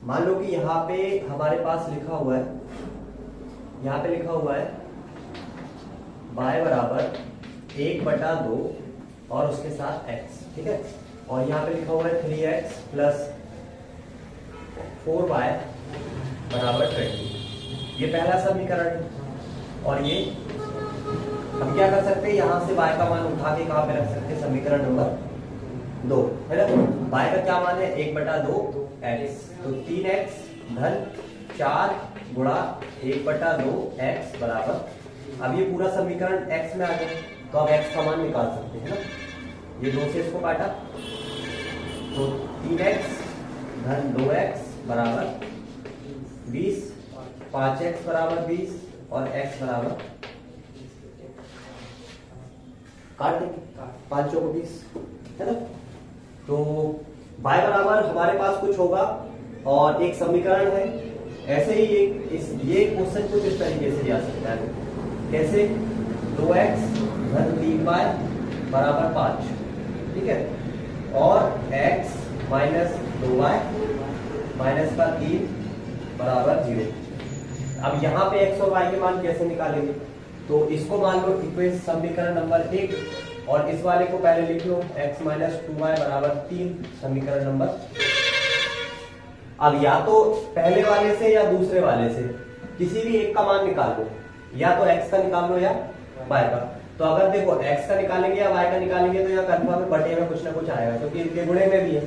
मान लो कि यहाँ पे हमारे पास लिखा हुआ है, यहाँ पे लिखा हुआ है y बराबर 1/2 और उसके साथ x, ठीक है। और यहाँ पे लिखा हुआ है 3x प्लस 4y बराबर 20। ये पहला समीकरण है। और ये हम क्या कर सकते हैं, यहाँ से y का मान उठा के कहाँ पे रख सकते हैं, समीकरण नंबर 2, है ना। y का क्या मान है, 1/2 x, तो 3x धन 4 गुणा 1/2 x बराबर, अब ये पूरा समीकरण x में आ गया, तो अब x का मान निकाल सकते हैं ना। ये 2 से इसको काटा, तो 3x धन 2x बराबर 20, 5x बराबर 20 और x बराबर काट देंगे 5 चौको 20, है ना। तो y बराबर हमारे पास कुछ होगा और एक समीकरण है। ऐसे ही ये क्वेश्चन कुछ इस तरीके से आ सकता है, कैसे 2x धन 3y बराबर 5, ठीक है, और x माइनस 2y माइनस का 3 बराबर 0। अब यहाँ पे x और y के मान कैसे निकालेंगे, तो इसको मान लो इक्वेशन समीकरण नंबर 1 और इस वाले को पहले लिख लो x माइनस 2y बराबर 3, समीकरण नंबर। अब या तो पहले वाले से या दूसरे वाले से किसी भी एक का मान निकाल लो, या तो x का निकाल लो या y का। तो अगर देखो x का निकालेंगे या y का निकालेंगे तो यहाँ कंफर्म है बटे में कुछ ना कुछ आएगा, क्योंकि इनके गुणे में भी है।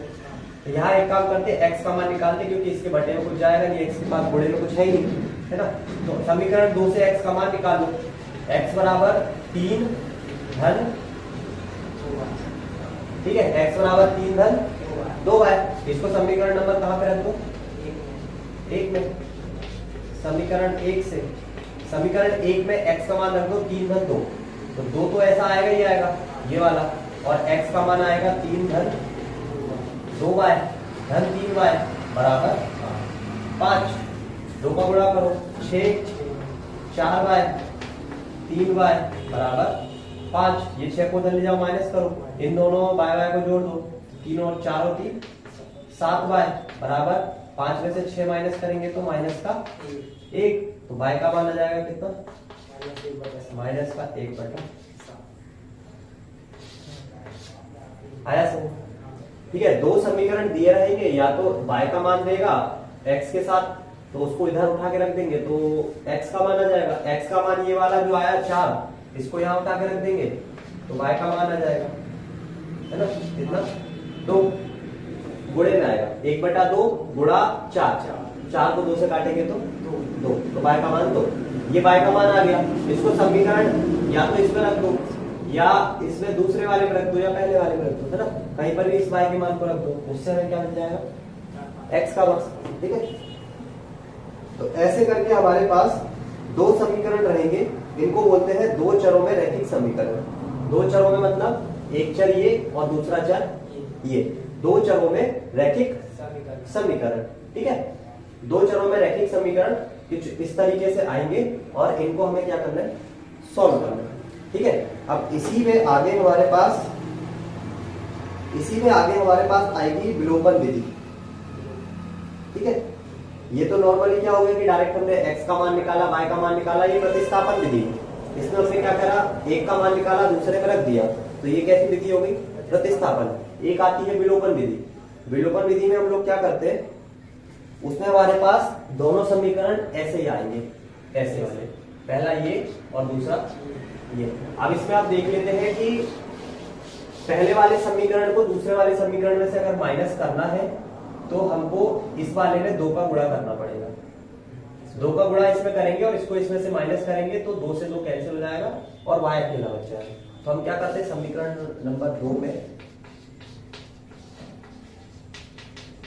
तो यहाँ एक काम करते हैं, x का मान निकालते, क्योंकि इसके बटे में कुछ जाएगा नहीं, x के पास गुणे में कुछ है ही नहीं, है ना। तो समीकरण 2 से x का मान निकाल लो, x बराबर 3 धन, ठीक है, x बराबर 3 धन 2y। इसको समीकरण नंबर कहाँ पे रख दो, 1 में। समीकरण 1 से समीकरण 1 में x का मान रख दो 3 धन 2, तो 2 तो ऐसा आएगा ही आएगा ये वाला, और x का मान आएगा 3 धन 2y धन 3y बराबर 5। 2 का गुणा करो 6, 4y 3y बराबर 5। ये 6 को उधर ले जाओ, माइनस करो, इन दोनों y को जोड़ दो, 3 और 4 होती 7y बराबर 5 में से 6 माइनस करेंगे तो माइनस का 1, तो y का मान आ जाएगा कितना, माइनस का 1/7 आया सर, ठीक है। 2 समीकरण दिए रहेंगे, या तो y का मान देगा x के साथ, तो उसको इधर उठा के रख देंगे तो x का मान आ जाएगा। x का मान ये वाला जो आया 4, इसको यहाँ उठा के रख देंगे तो y का मान आ जाएगा, है ना, कितना 2 गुणे में आएगा, 1/2 गुणा 4 को 2 से काटेंगे तो 2, तो y का मान 2। ये y का मान आ गया। इसको समीकरण या तो इसमें रख दो या इसमें दूसरे वाले में रख दो या पहले वाले में रख दो, है ना, कहीं पर भी इस y के मान को रख दो, उससे हमें क्या मिल जाएगा, x का मान, ठीक है। तो ऐसे करके हमारे पास 2 समीकरण रहेंगे, इनको बोलते हैं 2 चरों में रैखिक समीकरण। 2 चरों में मतलब एक चर ये और दूसरा चर ये, 2 चरों में रैखिक समीकरण, ठीक है। 2 चरों में रैखिक समीकरण कुछ इस तरीके से आएंगे और इनको हमें क्या करना है, सॉल्व करना है, ठीक है। अब इसी में आगे हमारे पास आएगी विलोपन विधि, ठीक है। ये तो नॉर्मली क्या हो गया कि डायरेक्ट हमने x का मान निकाला, y का मान निकाला, ये प्रतिस्थापन विधि। इसमें हमने क्या करा, एक का मान निकाला दूसरे में रख दिया, तो ये कैसी विधि हो गई, प्रतिस्थापन। एक आती है विलोपन विधि। विलोपन विधि में हम लोग क्या करते हैं, उसमें हमारे पास दोनों समीकरण ऐसे ही आएंगे, ऐसे वाले, पहला ये और दूसरा ये। अब इसमें आप देख लेते हैं कि पहले वाले समीकरण को दूसरे वाले समीकरण में से अगर माइनस करना है तो हमको इस वाले में 2 का गुणा करना पड़ेगा। 2 का गुणा इसमें करेंगे और इसको इसमें से माइनस करेंगे तो 2 से 2 कैंसिल हो जाएगा और y अकेला बच जाएगा। तो हम क्या करते हैं, समीकरण नंबर 2 में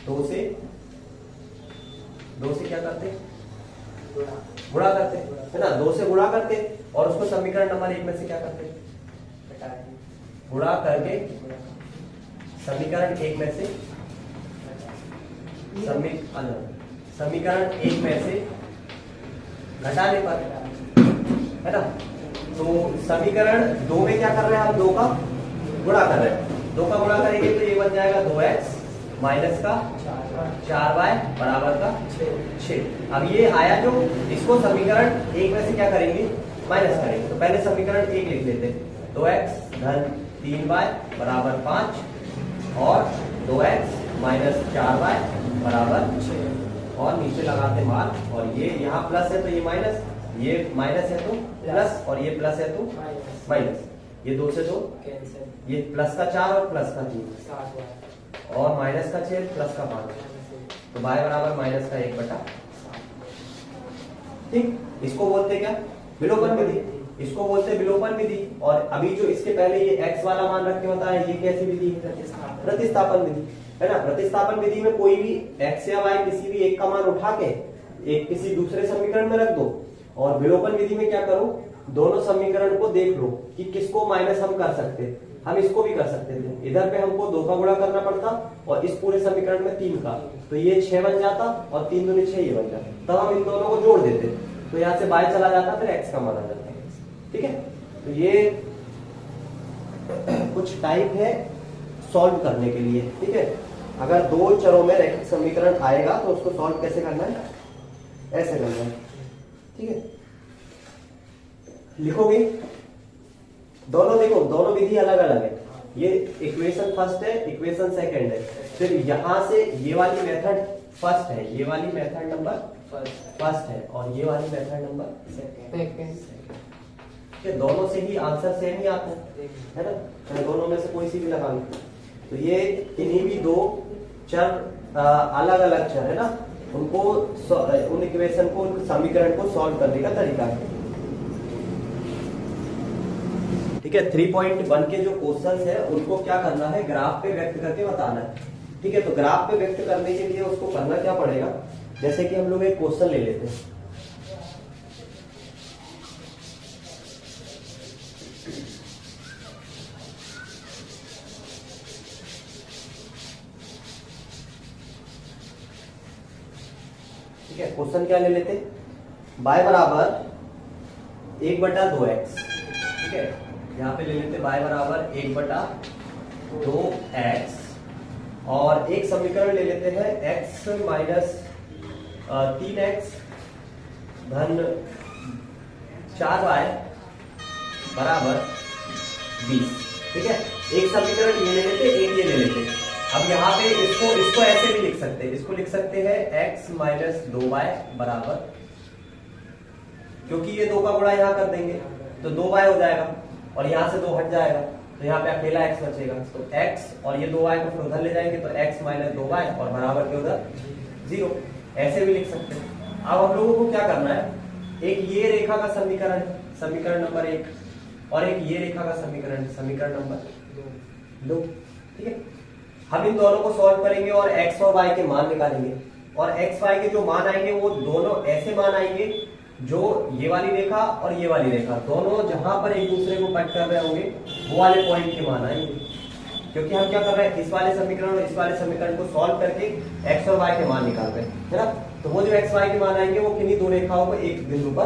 2 से क्या करते, गुणा करते, है ना, 2 से गुणा करते और उसको समीकरण नंबर 1 में से क्या करते, गुणा करके समीकरण 1 में से समीकरण 1 में से घटाने पर, है ना। तो समीकरण 2 में क्या कर रहे हैं, हम 2 का गुणा कर रहे हैं। 2 का गुणा करेंगे तो ये बन जाएगा 2x माइनस का 4y बराबर का 6। अब ये आया जो, इसको समीकरण एक में से क्या करेंगे, माइनस करेंगे। तो पहले समीकरण एक लिख लेते हैं, 2x धन 3y बराबर 5 और 2x माइनस 4y बराबर 6 और नीचे लगाते मान, और ये यहाँ प्लस है तो ये माइनस, ये माइनस है तो प्लस, और ये प्लस है तो माइनस, ये 2 से 2 कैंसिल, ये प्लस का 4 और प्लस का 3 और माइनस का 6 प्लस का 5, तो y बराबर माइनस का 1/7। ठीक, इसको बोलते क्या, विलोपन विधि, इसको बोलते विलोपन विधि। और अभी जो इसके पहले ये x वाला मान रख के बताया, ये कैसी विधि है, प्रतिस्थापन विधि है ना। प्रतिस्थापन विधि में कोई भी x या y किसी भी एक का मान उठा के एक किसी दूसरे समीकरण में रख दो, और विलोपन विधि में क्या करो, दोनों समीकरण को देख लो कि किसको माइनस हम कर सकते हैं। हम इसको भी कर सकते थे, इधर पे हमको 2 का गुणा करना पड़ता और इस पूरे समीकरण में 3 का, तो ये 6 बन जाता और 3 दूनी 6 ये बन जाता। तब हम इन दोनों को जोड़ देते, तो यहाँ से y चला जाता, फिर x का मान आ जाता। ठीक है, तो ये कुछ टाइप है सॉल्व करने के लिए। ठीक है, अगर 2 चरों में रैखिक समीकरण आएगा तो उसको सॉल्व कैसे करना है, ऐसे करना है। ठीक है, लिखोगे दोनों, देखो दोनों विधि अलग अलग है। ये इक्वेशन फर्स्ट है, इक्वेशन सेकंड है, फिर यहां से ये वाली मेथड फर्स्ट है, ये वाली मेथड नंबर फर्स्ट है, और ये वाली मेथड नंबर सेकंड। दोनों से ही आंसर सेम ही आता है ना, तो दोनों में से कोई सी भी लगा लो। तो ये इन्हीं भी 2 चर अलग अलग चर है ना, उनको उन इक्वेशन को, उन समीकरण को सॉल्व करने का तरीका है। ठीक है, 3.1 के जो क्वेश्चंस है उनको क्या करना है, ग्राफ पे व्यक्त करके बताना है। ठीक है, तो ग्राफ पे व्यक्त करने के लिए उसको करना क्या पड़ेगा, जैसे कि हम लोग एक क्वेश्चन ले लेते हैं। ठीक है, क्वेश्चन क्या ले लेते, y बराबर 1/2x। ठीक है, यहाँ पे ले लेते y बराबर 1/2x, और एक समीकरण ले लेते हैं x माइनस 3x धन 4y बराबर 20। ठीक है, एक समीकरण ये ले लेते, एक ये ले लेते। अब यहाँ पे इसको ऐसे भी लिख सकते हैं, इसको लिख सकते हैं x माइनस 2y बराबर, क्योंकि ये 2 का गुणा यहाँ कर देंगे तो 2y हो जाएगा, और यहाँ से 2 हट जाएगा तो यहाँ पे अकेला x बचेगा। तो x और ये 2y को फिर उधर ले जाएंगे तो x माइनस 2y और बराबर के उधर 0, ऐसे भी लिख सकते हैं। अब हम लोगों को क्या करना है, एक ये रेखा का समीकरण, समीकरण नंबर 1, और एक ये रेखा का समीकरण, समीकरण नंबर 2। ठीक है, हम इन दोनों को सॉल्व करेंगे और x और y के मान निकालेंगे, और x y के जो मान आएंगे वो दोनों ऐसे मान आएंगे जो ये वाली रेखा और ये वाली रेखा दोनों जहां पर एक दूसरे को कट कर रहे होंगे वो वाले पॉइंट के मान आएंगे। क्योंकि हम क्या कर रहे हैं, इस वाले समीकरण और इस वाले समीकरण को सॉल्व करके x और y के मान निकाल रहे हैं, है ना। तो वो जो x y के मान आएंगे वो किन्हीं 2 रेखाओं को एक बिंदु पर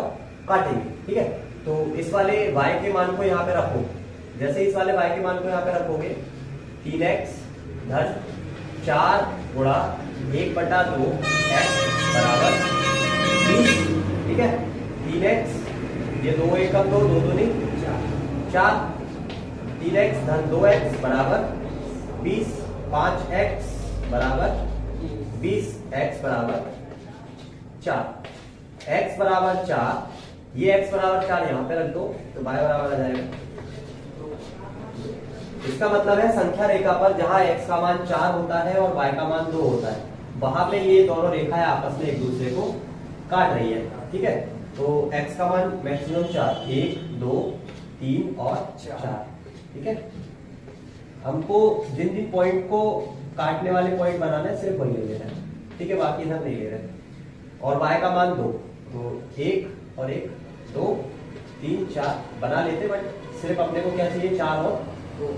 काटेंगे। ठीक है, तो इस वाले y के मान को यहाँ पे रखो, जैसे इस वाले y के मान को यहाँ पे रखोगे 3x धन 4 गुणा 1/2 x बराबर 20। ठीक है, 3x, ये 2 एकम 2, 2 दूनी 4, 3x धन 2x बराबर 20, 5x बराबर 20, x बराबर 4, x बराबर 4, ये x बराबर 4 यहाँ पे रख दो तो y बराबर आ जाएगा। इसका मतलब है संख्या रेखा पर जहां x का मान 4 होता है और y का मान 2 होता है, वहां पे ये दोनों रेखाएं आपस में एक दूसरे को काट रही है। ठीक है, तो x का मान मैक्सिमम 4, 1 2 3 और 4। ठीक है, हमको जिन जिन पॉइंट को काटने वाले पॉइंट बनाना है सिर्फ वही ले लेना है। ठीक है, बाकी इधर नहीं ले रहे। और y का मान 2, तो 1 और 1 2 3 4 बना लेते, बट सिर्फ अपने को क्या चाहिए, 4 और 2।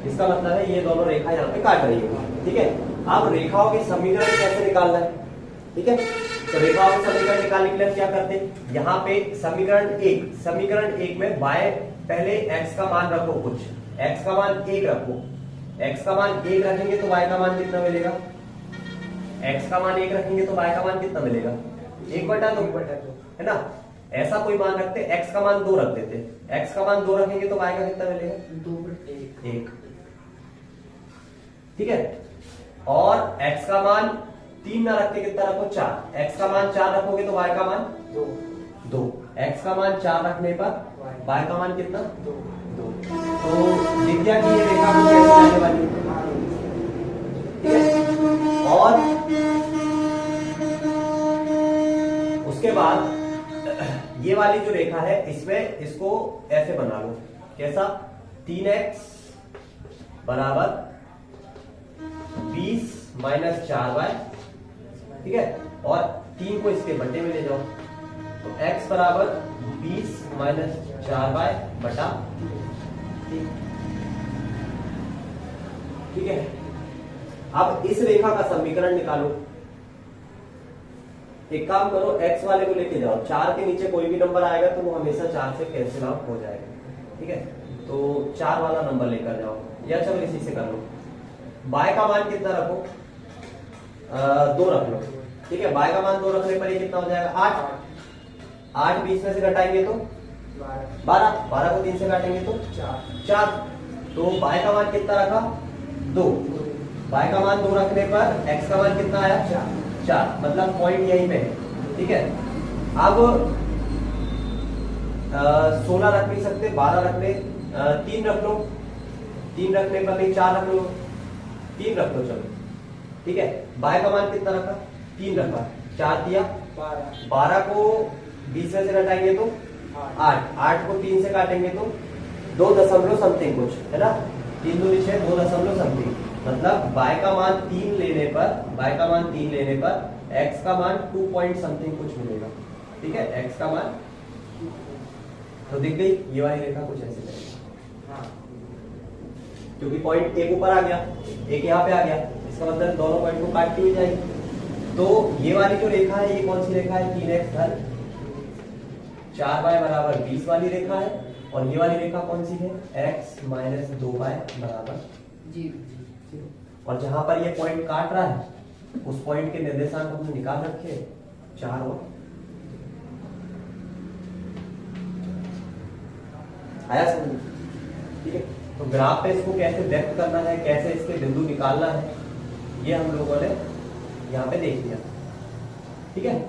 इसका मतलब है ये दोनों रेखा यहाँ पे काट रही है। ठीक है, अब रेखाओं के समीकरण कैसे निकालना है। ठीक है, तो रेखाओं के समीकरण निकालने के लिए क्या करते हैं, यहाँ पे समीकरण एक में y, पहले x का मान रखो, कुछ x का मान 1 रखो, x का मान 1 रखेंगे तो y का मान कितना मिलेगा, x का मान 1 रखेंगे तो y का मान कितना मिलेगा, 1/2 है ना। ऐसा कोई मान रखते, x का मान 2 रख देते, x का मान 2 रखेंगे तो y का कितना मिलेगा, 2/1। ठीक है, और x का मान 3 ना रख के कितना रखो, 4। x का मान 4 रखोगे तो y का मान 2। x का मान 4 रखने पर y का मान कितना, 2। तो दिख गया कि ये रेखा को कैसे जाने वाली है। ठीक है, और उसके बाद ये वाली जो रेखा है इसमें इसको ऐसे बना लो, कैसा, 3x बराबर 20 माइनस 4y। ठीक है, और 3 को इसके बट्टे में ले जाओ, तो x बराबर 20 माइनस 4y बटा 3। ठीक है, अब इस रेखा का समीकरण निकालो। एक काम करो, x वाले को लेके जाओ, 4 के नीचे कोई भी नंबर आएगा तो वो हमेशा 4 से कैंसिल आउट हो जाएगा। ठीक है, तो 4 वाला नंबर लेकर जाओ, या चलो इसी से कर लो। y का मान कितना रखो, 2 रख लो। ठीक है, y का मान 2 रखने पर ये कितना हो जाएगा, 8 20 में से घटाएंगे तो 12 को 3 से काटेंगे तो 4। तो y का मान कितना रखा, 2। y का मान 2 रखने पर x का मान कितना आया, 4। मतलब पॉइंट यहीं पे है। ठीक है, अब 16 रख नहीं सकते, 12 रख ले, 3 रख लो, 3 रखने पर नहीं 4 रख लो, 3 रख लो चलो। ठीक है, y का मान कितना रखा, 3 रखा, 4 दिया 12 को 20 में से घटाएंगे तो 8 को 3 से काटेंगे तो 2 दशमलव समथिंग कुछ है ना, 3 दूनी 6, 2 दशमलव समथिंग। मतलब y का मान 3 लेने पर x का मान 2 पॉइंट समथिंग कुछ मिलेगा। ठीक है, x का मान तो दिख गई ये वाली रेखा कुछ ऐसे लगेगी, क्योंकि पॉइंट एक ऊपर आ गया, एक यहाँ पे आ गया, इसका मतलब दोनों पॉइंट को काटती हुई जाएगी। तो ये वाली जो रेखा है ये कौन सी रेखा है, 3x धन 4y बराबर 20 वाली रेखा है। और ये वाली रेखा कौन सी है, x माइनस 2y बराबर 0। और जहां पर ये पॉइंट काट रहा है उस पॉइंट के निर्देशांक हमने निकाल रखे 4 और आया समझ। ठीक है, तो ग्राफ पे इसको कैसे व्यक्त करना है, कैसे इसके बिंदु निकालना है, ये हम लोगों ने यहाँ पे देख लिया। ठीक है,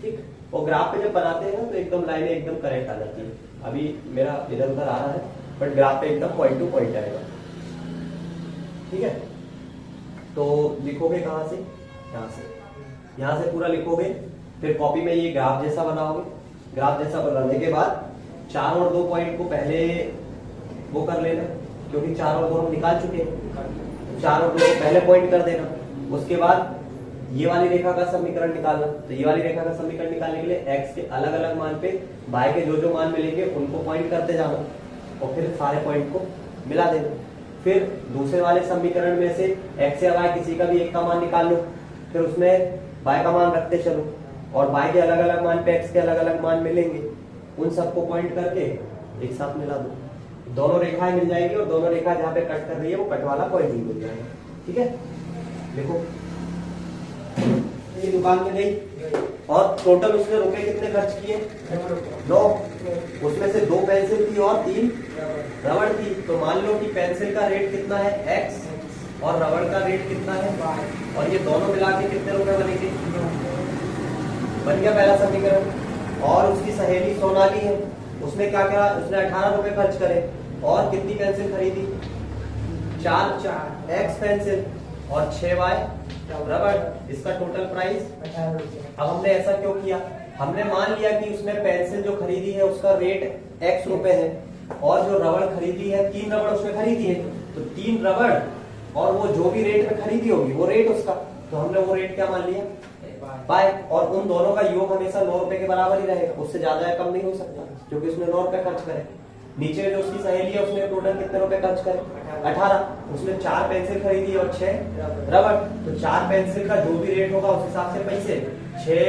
ठीक। और ग्राफ पे जब बनाते हैं ना तो एकदम लाइनें एकदम करेक्ट आ जाती है। अभी मेरा इधर उधर आ रहा है बट ग्राफ पे एकदम पॉइंट टू पॉइंट आएगा। ठीक है, तो लिखोगे कहां से, यहाँ से पूरा लिखोगे, फिर कॉपी में ये ग्राफ जैसा बनाओगे। ग्राफ जैसा बनाने के बाद 4 और 2 पॉइंट को पहले वो कर लेना, क्योंकि 4 और 2 हम निकाल चुके हैं। 4 और 2 को पहले पॉइंट कर देना। उसके बाद ये वाली रेखा का समीकरण निकालना। तो ये वाली रेखा का समीकरण निकालने के लिए x के अलग अलग मान पे y के जो मान मिलेंगे उनको पॉइंट करते जाना और फिर सारे पॉइंट को मिला देना। फिर दूसरे वाले समीकरण में से x या y किसी का भी एक का मान निकाल लो, फिर उसमें y का मान रखते चलो और y के अलग अलग मान पे x के अलग अलग मान मिलेंगे, उन सबको पॉइंट करके एक साथ मिला दो। दोनों रेखाएं मिल जाएगी और दोनों रेखा जहाँ पे कट कर रही है वो कट वाला पॉइंट ही मिल जाएगा। ठीक है, देखो ये दुकान में गई और टोटल उसने रुपए कितने खर्च किए, 9। उसमें से 2 पेंसिल थी और 3 रबड़ थी। तो मान लो कि पेंसिल का रेट कितना है x और रबड़ का रेट कितना है y, और ये दोनों मिला के कितने रुपए बनेंगे, बन गया पहला समीकरण। और उसकी सहेली सोनाली है, उसने क्या क्या, उसने 18 रुपए खर्च करे और कितनी पेंसिल खरीदी, 4 x पेंसिल और 6y रबड़। इसका टोटल प्राइस 18 रुपए। अब हमने ऐसा क्यों किया, हमने मान लिया कि उसने पेंसिल जो खरीदी है उसका रेट x रुपए है और जो रबड़ खरीदी है 3 रबड़ उसने खरीदी है, तो 3 रबड़ और वो जो भी रेट में खरीदी होगी वो रेट उसका, तो हमने वो रेट क्या मान लिया, बाय। और उन दोनों का योग हमेशा 9 रुपए के बराबर ही रहेगा, उससे ज्यादा या कम नहीं हो सकता क्योंकि उसने 9 रुपए खर्च करे। नीचे जो उसकी सहेली है उसने टोटल कितने रुपए खर्च करे, 18। उसने 4 पेंसिल खरीदी और 6 रबड़, तो 4 पेंसिल का जो भी रेट होगा उस हिसाब से पैसे, 6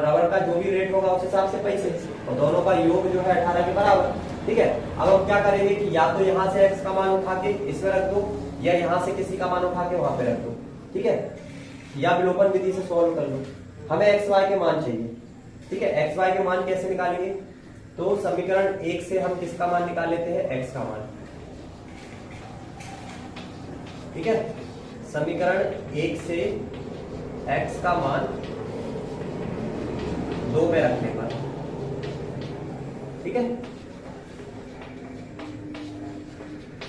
रबड़ का जो भी रेट होगा उस हिसाब से पैसे, और दोनों का योग जो है 18 के बराबर। ठीक है, अब हम क्या करेंगे कि या तो यहां से x का मान उठा के इसमें रख दो, या यहां से किसी का मान उठा के वहां पे रख दो, ठीक है, या विलोपन विधि से सॉल्व कर लो। हमें एक्स वाई के मान चाहिए, ठीक है। एक्स वाई के मान कैसे निकालेंगे, तो समीकरण 1 से हम किसका मान निकाल लेते हैं, एक्स का मान, ठीक है। समीकरण 1 से एक्स का मान 2 में रखने पर, ठीक है।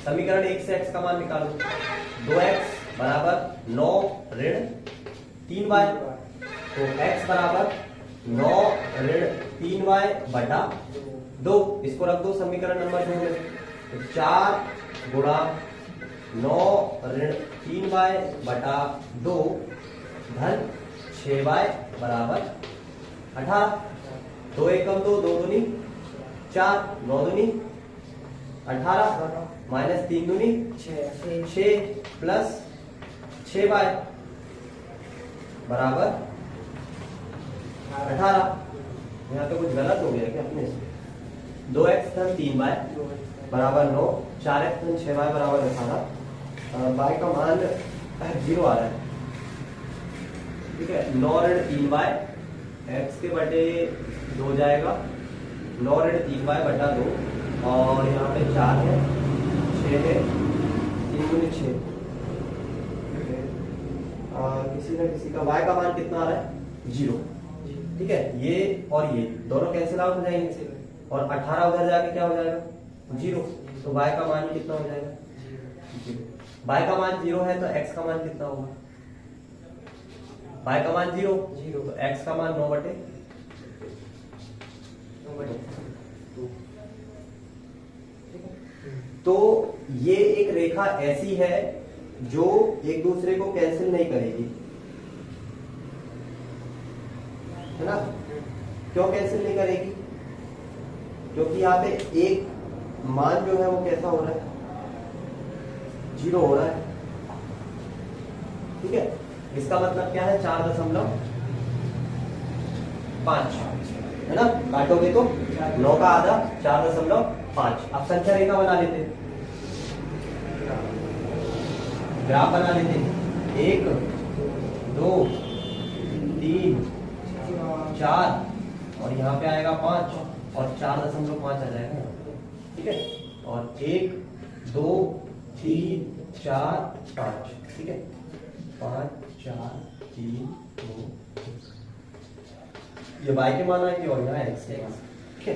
समीकरण 1 से x का मान निकालो, 2x बराबर 9 ऋण 3y, तो x बराबर 9 ऋण 3y बटा 2, इसको रख दो समीकरण नंबर 2 में, तो 4 गुणा 9 ऋण 3y बटा 2 धन 6y बराबर 18, 2 एकम 2, 2 दूनी 4, 9 दूनी 18 माइनस 3 दूनी 6 प्लस 6y बराबर 18। यहाँ पे कुछ गलत हो गया क्या अपने से, 2x धन 3y बराबर 9, 4x धन 6y बराबर 18, y का मान 0 आ रहा है, ठीक है। 9 ऋण 3y x के बटे 2 जाएगा, 9 ऋण 3y बटा 2, और यहाँ पे 4 है, 6 है, 3 दूनी 6, किसी ना किसी का y का मान कितना आ रहा है 0, ठीक है। ये और ये दोनों कैंसिल आउट हो जाएंगे, और 18 उधर जाके क्या हो जाएगा 0, तो y का मान कितना हो जाएगा 0। y का मान 0 है तो x का मान कितना होगा, y का मान 0, तो x का मान 9 बटे 2। तो ये एक रेखा ऐसी है जो एक दूसरे को कैंसिल नहीं करेगी, है ना। क्यों कैंसिल नहीं करेगी, क्योंकि यहाँ पे एक मान जो है वो कैसा हो रहा है 0 हो रहा है, ठीक है। इसका मतलब क्या है 4.5, है ना, काटोगे तो 9 का आधा 4.5। अब संख्या रेखा बना लेते हैं, ग्राफ बना लेते हैं, 1 2 3 4 और यहाँ पे आएगा 5 और 4.5 आ जाएगा, ठीक है। और 1 2 3 4 5, ठीक है, 5 4 3 2, ये y के मान आएंगे और यहाँ x के मान, ठीक है।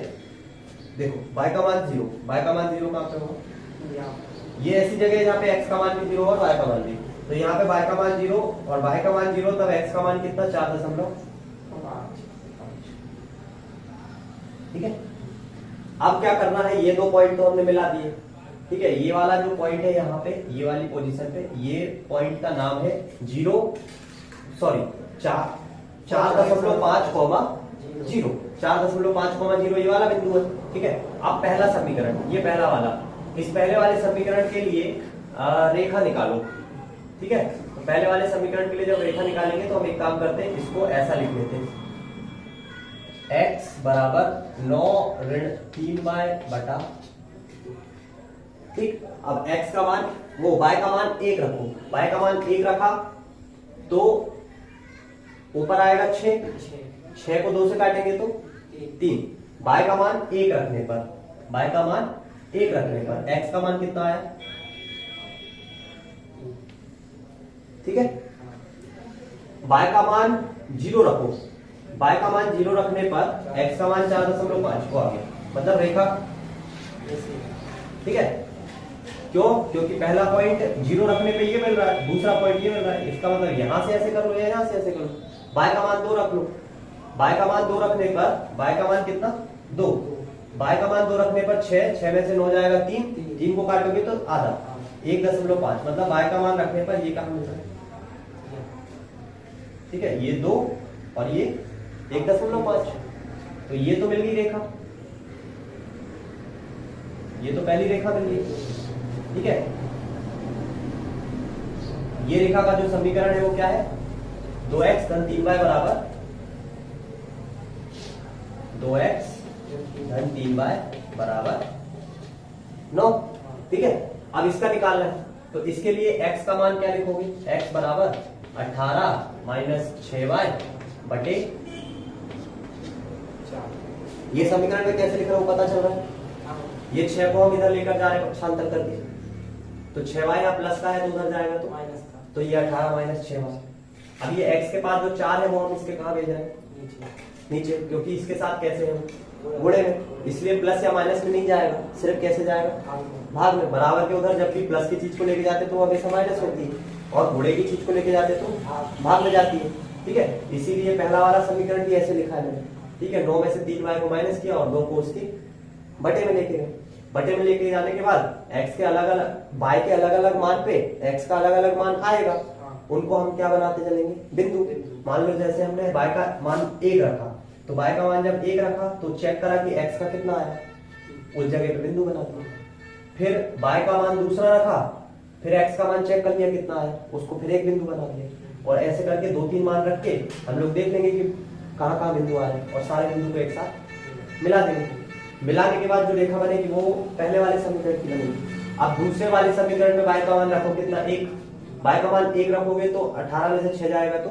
देखो y का मान 0, y का मान 0 कहाँ पे होगा, ये ऐसी जगह है जहाँ पे x का मान भी 0 और y का मान भी, तो यहाँ पे y का मान 0 और y का मान 0, तब x का मान कितना 4.5, ठीक है। अब क्या करना है, ये 2 पॉइंट तो हमने मिला दिए, ठीक है। ये वाला जो पॉइंट है यहाँ पे, ये वाली पोजीशन पे, ये पॉइंट का नाम है 4.5, 4.5, ये वाला बिंदु है, ठीक है। अब पहला समीकरण, ये पहला वाला, इस पहले वाले समीकरण के लिए रेखा निकालो, ठीक है। तो पहले वाले समीकरण के लिए जब रेखा निकालेंगे तो हम एक काम करते हैं, इसको ऐसा लिख लेते हैं, x बराबर 9 ऋण 3y बटा, ठीक। अब x का मान, वो y का मान 1 रखो, y का मान 1 रखा तो ऊपर आएगा 6 को 2 से काटेंगे तो 3, y का मान 1 रखने पर, y का मान 1 रखने पर x का मान कितना आया, ठीक है। y का मान 0 रखो, y का मान 0 रखने पर x का मान 4.5 को आ गया, मतलब रेखा, ठीक है। क्यों, क्योंकि पहला पॉइंट 0 रखने पे ये मिल रहा है, दूसरा पॉइंट ये मिल रहा है, इसका मतलब यहां से ऐसे कर लो या यहां से ऐसे कर लो, y का मान 2 रख लो, y का मान 2 रखने पर y का मान कितना 2, y का मान 2 रखने पर 6 में से 9 जाएगा 3 को काटोगे तो आधा 1.5, मतलब y का मान रखने पर ये कहां मिल रहा है, ठीक है, ये 2 और ये 1.5, तो ये तो मिल गई रेखा, ये तो पहली रेखा मिल गई, ठीक है। ये रेखा का जो समीकरण है वो क्या है, 2x धन 3y बराबर 2x धन 3y बराबर 9, ठीक है। अब इसका निकालना है, तो इसके लिए x का मान क्या लिखोगे, x बराबर 18 माइनस 6y बटे, ये समीकरण में कैसे लिख रहा हूं पता चल रहा है। ये 6 को हम इधर लेकर जा रहे हैं पक्षांतर करके, तो 6y यहाँ प्लस का है तो उधर जाएगा तो माइनस का, तो ये 18 माइनस 6y। अब ये x के पास जो 4 है वो हम इसके कहाँ भेज रहे हैं, नीचे, क्योंकि इसके साथ कैसे है गुणे में, इसलिए प्लस या माइनस में नहीं जाएगा, सिर्फ कैसे जाएगा भाग में। बराबर के उधर जब भी प्लस की चीज को लेके जाते तो हमेशा माइनस होती है, और गुणे की चीज को लेके जाते तो भाग में जाती है, ठीक है। इसीलिए पहला वाला समीकरण भी ऐसे लिखा है मैंने, ठीक है। 9 में से 3y को माइनस किया और 2 को उसके बटे में लेके गए। बटे में लेके जाने के बाद x के अलग अलग, y के अलग अलग मान पे x का अलग अलग मान आएगा, उनको हम क्या बनाते चलेंगे, बिंदु। मान लो जैसे हमने y का मान 1 रखा, तो y का मान जब 1 रखा तो चेक करा कि x का कितना आया, उस जगह पे बिंदु बना दिया। फिर y का मान दूसरा रखा, फिर x का मान चेक कर लिया कितना आया, उसको फिर एक बिंदु बना दिया। और ऐसे करके 2-3 मान रख के हम लोग देख लेंगे कि कहाँ कहाँ बिंदु आ रहे हैं, और सारे बिंदु को एक साथ मिला देंगे। मिलाने के बाद जो रेखा बनेगी वो पहले वाले समीकरण की बनेगी। अब दूसरे वाले समीकरण में y का मान रखो कितना, 1, y का मान 1 रखोगे तो 18 में से 6 जाएगा तो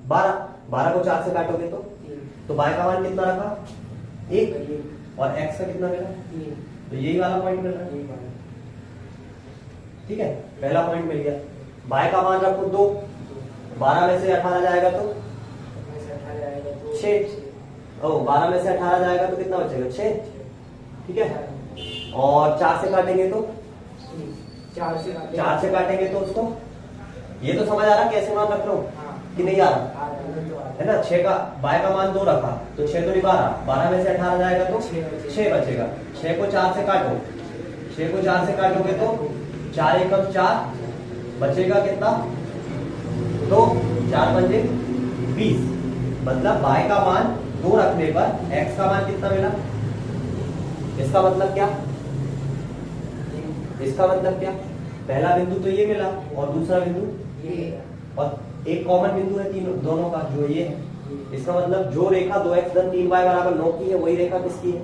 12, 12 को 4 से काटोगे तो y का मान कितना रखा, 1, और x का कितना मिला, तो यही वाला पॉइंट मिल रहा है, ठीक है। पहला पॉइंट मिल गया। y का मान रखो 2, 12 में से 18 जाएगा तो 6, ओ 12 में से 18 जाएगा तो कितना बचेगा, 6, ठीक है। और 4 से काटेंगे तो 4 से काटेंगे तो उसको, ये तो समझ आ रहा कैसे मान रख लो कि नहीं आ रहा है ना। 6 का y का मान 2 रखा तो 6 तो नहीं 12, 12 में से 18 जाएगा तो 6 बचेगा। 6 को 4 से काटो, 6 को 4 से काटोगे तो 4 एकम 4 बचेगा कितना, 2, 4 पंजे 20। मतलब y का मान 2 रखने पर x का मान कितना मिला, इसका मतलब क्या, इसका मतलब क्या, पहला बिंदु तो ये मिला और दूसरा बिंदु ये, और एक कॉमन बिंदु है तीनों दोनों का जो ये है। इसका मतलब जो रेखा 2x धन 3y बराबर 9 की है वही रेखा किसकी है,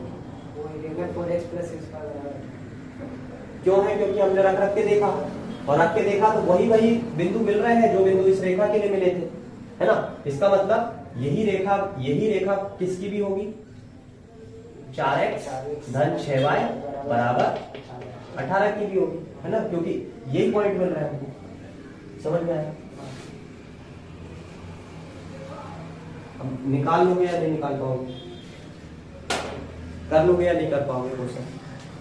वही रेखा 4x प्लस 6 का बराबर। क्यों है, क्योंकि हमने रख रख के देखा, और रख के देखा तो वही बिंदु मिल रहे हैं जो बिंदु इस रेखा के लिए मिले थे, है ना। इसका मतलब यही रेखा किसकी भी होगी, 4x धन 6y बराबर 18 की भी होगी, है ना, क्योंकि यही पॉइंट मिल रहा है हमको। समझ में आया, हम निकाल लोगे या नहीं निकाल पाओगे, कर लोगे या नहीं कर पाओगे क्वेश्चन,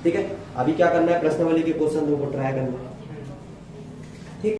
ठीक है। अभी क्या करना है, प्रश्नावली के क्वेश्चन को ट्राई करना है।